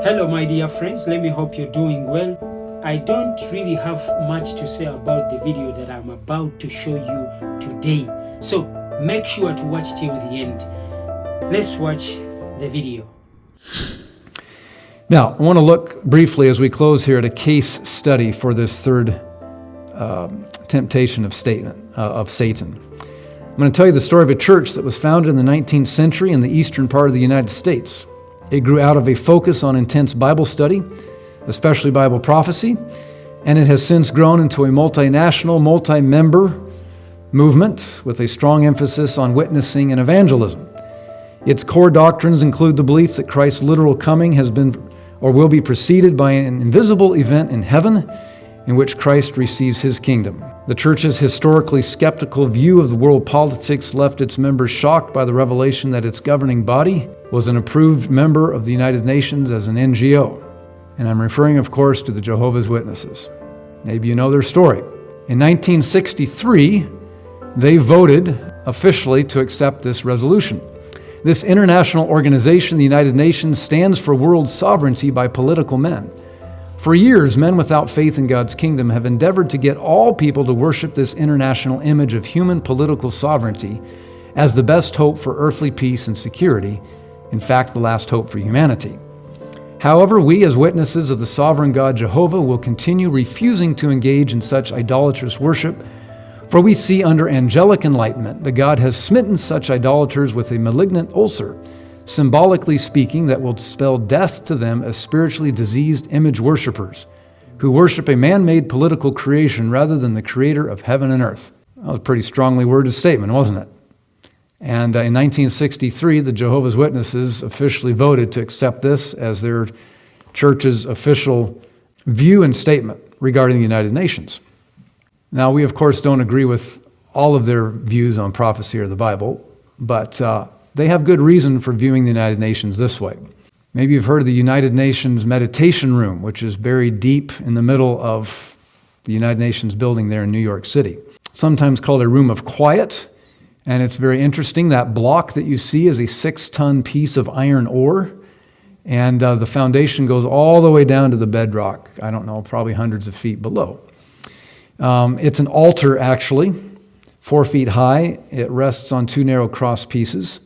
Hello, my dear friends. Let me hope you're doing well. I don't really have much to say about the video that I'm about to show you today. So make sure to watch till the end. Let's watch the video. Now, I want to look briefly as we close here at a case study for this third temptation of Satan. I'm going to tell you the story of a church that was founded in the 19th century in the eastern part of the United States. It grew out of a focus on intense Bible study, especially Bible prophecy, and it has since grown into a multinational, multi-member movement with a strong emphasis on witnessing and evangelism. Its core doctrines include the belief that Christ's literal coming has been or will be preceded by an invisible event in heaven in which Christ receives his kingdom. The church's historically skeptical view of the world politics left its members shocked by the revelation that its governing body was an approved member of the United Nations as an NGO. And I'm referring, of course, to the Jehovah's Witnesses. Maybe you know their story. In 1963, they voted officially to accept this resolution. This international organization, the United Nations, stands for world sovereignty by political men. For years, men without faith in God's kingdom have endeavored to get all people to worship this international image of human political sovereignty as the best hope for earthly peace and security, in fact, the last hope for humanity. However, we as witnesses of the sovereign God Jehovah will continue refusing to engage in such idolatrous worship, for we see under angelic enlightenment that God has smitten such idolaters with a malignant ulcer, symbolically speaking, that will spell death to them as spiritually diseased image worshipers who worship a man-made political creation rather than the creator of heaven and earth. That was a pretty strongly worded statement, wasn't it? And in 1963, the Jehovah's Witnesses officially voted to accept this as their church's official view and statement regarding the United Nations. Now, we, of course, don't agree with all of their views on prophecy or the Bible, but they have good reason for viewing the United Nations this way. Maybe you've heard of the United Nations Meditation Room, which is buried deep in the middle of the United Nations building there in New York City. Sometimes called a room of quiet, and it's very interesting. That block that you see is a 6-ton piece of iron ore, and the foundation goes all the way down to the bedrock. I don't know, probably hundreds of feet below. It's an altar, actually, 4 feet high. It rests on 2 narrow cross pieces.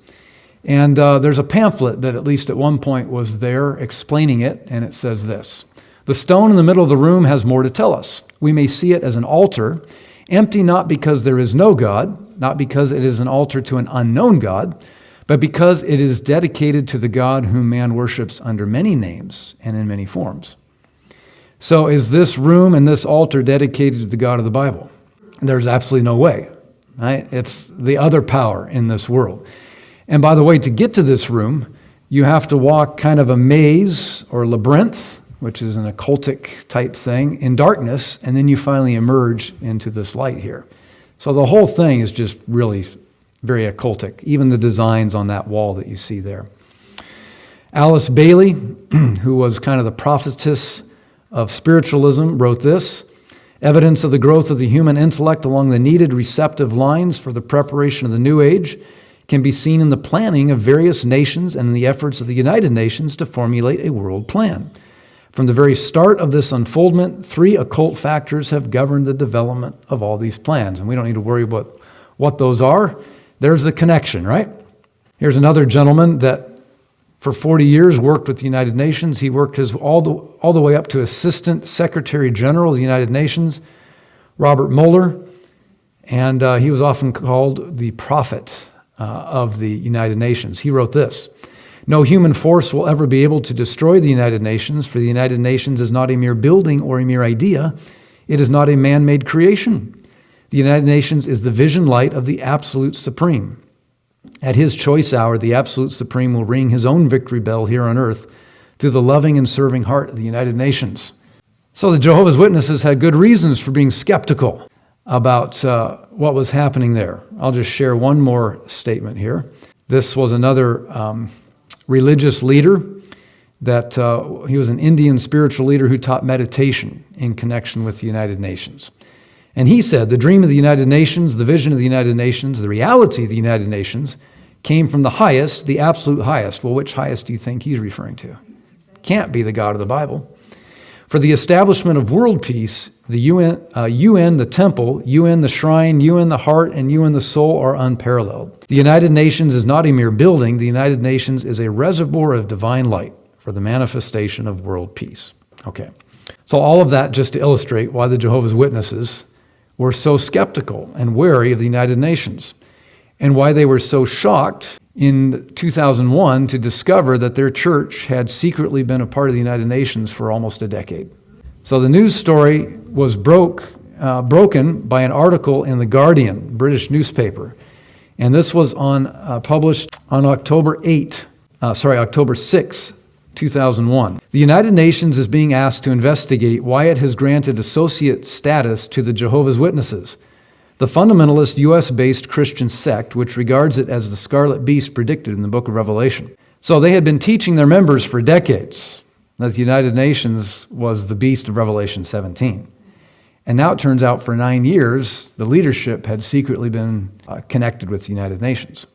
And there's a pamphlet that at least at one point was there explaining it, and it says this: "The stone in the middle of the room has more to tell us. We may see it as an altar, empty not because there is no God, not because it is an altar to an unknown God, but because it is dedicated to the God whom man worships under many names and in many forms." So is this room and this altar dedicated to the God of the Bible? There's absolutely no way, right? It's the other power in this world. And by the way, to get to this room, you have to walk kind of a maze or labyrinth, which is an occultic type thing, in darkness, and then you finally emerge into this light here. So the whole thing is just really very occultic, even the designs on that wall that you see there. Alice Bailey, who was kind of the prophetess of spiritualism, wrote this: "Evidence of the growth of the human intellect along the needed receptive lines for the preparation of the new age can be seen in the planning of various nations and in the efforts of the United Nations to formulate a world plan. From the very start of this unfoldment, 3 occult factors have governed the development of all these plans." And we don't need to worry about what those are. There's the connection, right? Here's another gentleman that for 40 years worked with the United Nations. He worked all the way up to Assistant Secretary General of the United Nations, Robert Mueller, and he was often called the prophet of the United Nations. He wrote this: "No human force will ever be able to destroy the United Nations, for the United Nations is not a mere building or a mere idea. It is not a man-made creation. The United Nations is the vision light of the Absolute Supreme. At his choice hour, the Absolute Supreme will ring his own victory bell here on earth through the loving and serving heart of the United Nations." So the Jehovah's Witnesses had good reasons for being skeptical about what was happening there. I'll just share one more statement here. This was another religious leader that he was an Indian spiritual leader who taught meditation in connection with the United Nations. And he said, "The dream of the United Nations, the vision of the United Nations, the reality of the United Nations came from the highest, the absolute highest." Well, which highest do you think he's referring to? can't be the God of the Bible. For the establishment of world peace, the UN, the temple, UN, the shrine, UN, the heart, and UN, the soul are unparalleled. The United Nations is not a mere building. The United Nations is a reservoir of divine light for the manifestation of world peace. Okay, so all of that just to illustrate why the Jehovah's Witnesses were so skeptical and wary of the United Nations, and why they were so shocked in 2001 to discover that their church had secretly been a part of the United Nations for almost a decade. So the news story was broken by an article in The Guardian, British newspaper. And this was published on October 6, 2001. The United Nations is being asked to investigate why it has granted associate status to the Jehovah's Witnesses, the fundamentalist U.S.-based Christian sect, which regards it as the scarlet beast predicted in the book of Revelation. So they had been teaching their members for decades that the United Nations was the beast of Revelation 17. And now it turns out for 9 years, the leadership had secretly been connected with the United Nations.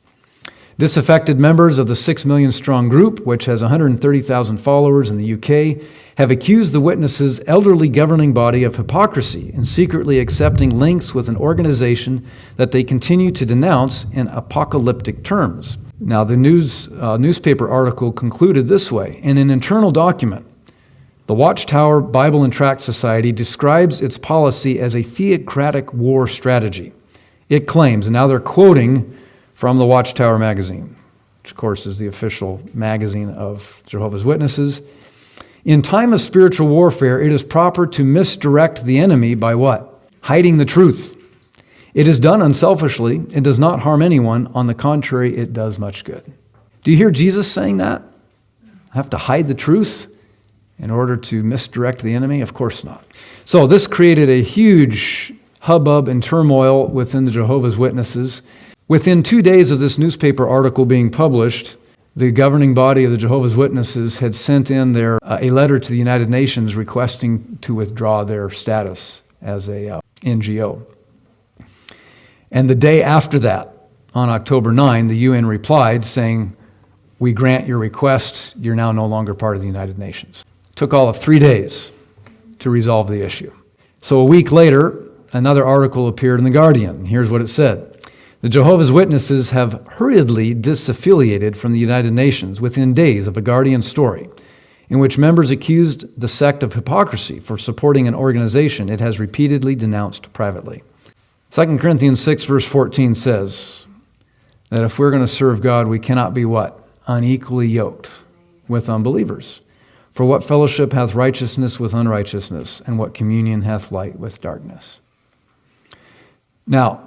Disaffected members of the 6 million strong group, which has 130,000 followers in the UK, have accused the Witnesses' elderly governing body of hypocrisy in secretly accepting links with an organization that they continue to denounce in apocalyptic terms. Now, the newspaper article concluded this way: in an internal document, the Watchtower Bible and Tract Society describes its policy as a theocratic war strategy. It claims, and now they're quoting from the Watchtower magazine, which of course is the official magazine of Jehovah's Witnesses, in time of spiritual warfare, it is proper to misdirect the enemy by what? Hiding the truth. It is done unselfishly. It does not harm anyone. On the contrary, it does much good. Do you hear Jesus saying that? I have to hide the truth in order to misdirect the enemy? Of course not. So this created a huge hubbub and turmoil within the Jehovah's Witnesses. Within 2 days of this newspaper article being published, the governing body of the Jehovah's Witnesses had sent in a letter to the United Nations requesting to withdraw their status as a NGO. And the day after that, on October 9, the UN replied saying, "We grant your request. You're now no longer part of the United Nations." It took all of 3 days to resolve the issue. So a week later, another article appeared in The Guardian. Here's what it said: the Jehovah's Witnesses have hurriedly disaffiliated from the United Nations within days of a Guardian story in which members accused the sect of hypocrisy for supporting an organization it has repeatedly denounced privately. 2 Corinthians 6 verse 14 says that if we're going to serve God, we cannot be what? Unequally yoked with unbelievers. For what fellowship hath righteousness with unrighteousness, and what communion hath light with darkness? Now,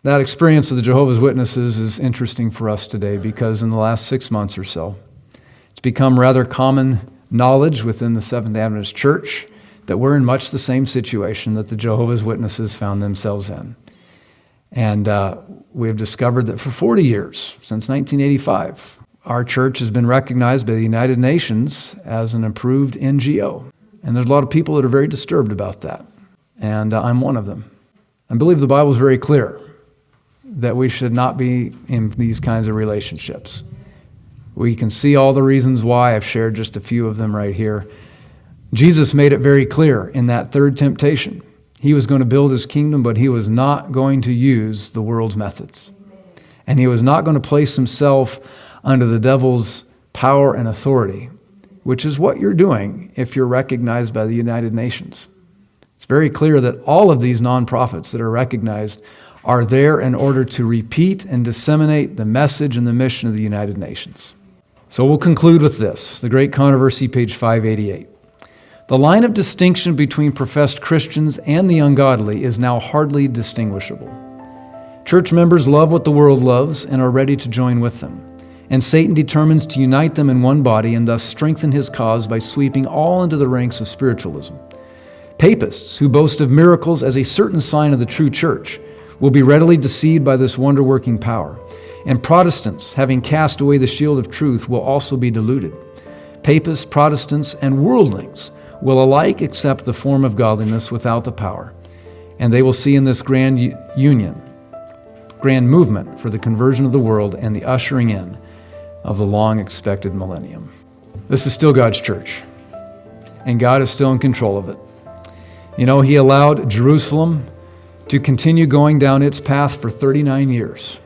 that experience of the Jehovah's Witnesses is interesting for us today because in the last 6 months or so, it's become rather common knowledge within the Seventh Adventist Church that we're in much the same situation that the Jehovah's Witnesses found themselves in. And we have discovered that for 40 years, since 1985, our church has been recognized by the United Nations as an approved NGO. And there's a lot of people that are very disturbed about that. And I'm one of them. I believe the Bible is very clear that we should not be in these kinds of relationships. We can see all the reasons why. I've shared just a few of them right here. Jesus made it very clear in that third temptation. He was going to build his kingdom, but he was not going to use the world's methods. And he was not going to place himself under the devil's power and authority, which is what you're doing if you're recognized by the United Nations. It's very clear that all of these nonprofits that are recognized are there in order to repeat and disseminate the message and the mission of the United Nations. So we'll conclude with this, the Great Controversy, page 588. The line of distinction between professed Christians and the ungodly is now hardly distinguishable. Church members love what the world loves and are ready to join with them. And Satan determines to unite them in one body and thus strengthen his cause by sweeping all into the ranks of spiritualism. Papists, who boast of miracles as a certain sign of the true church, will be readily deceived by this wonder-working power. And Protestants, having cast away the shield of truth, will also be deluded. Papists, Protestants, and worldlings will alike accept the form of godliness without the power. And they will see in this grand movement for the conversion of the world and the ushering in of the long-expected millennium. This is still God's church, and God is still in control of it. You know, He allowed Jerusalem to continue going down its path for 39 years.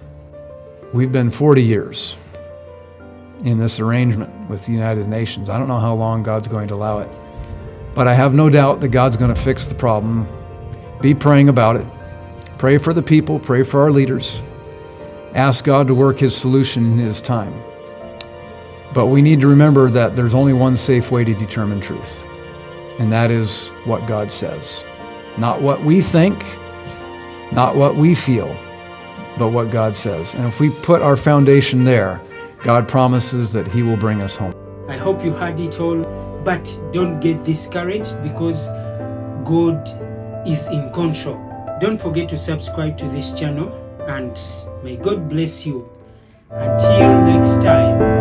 We've been 40 years in this arrangement with the United Nations. I don't know how long God's going to allow it, but I have no doubt that God's going to fix the problem. Be praying about it. Pray for the people, pray for our leaders. Ask God to work His solution in His time. But we need to remember that there's only one safe way to determine truth, and that is what God says. Not what we think, not what we feel, but what God says. And if we put our foundation there, God promises that He will bring us home. I hope you heard it all, but don't get discouraged because God is in control. Don't forget to subscribe to this channel, and may God bless you. Until next time.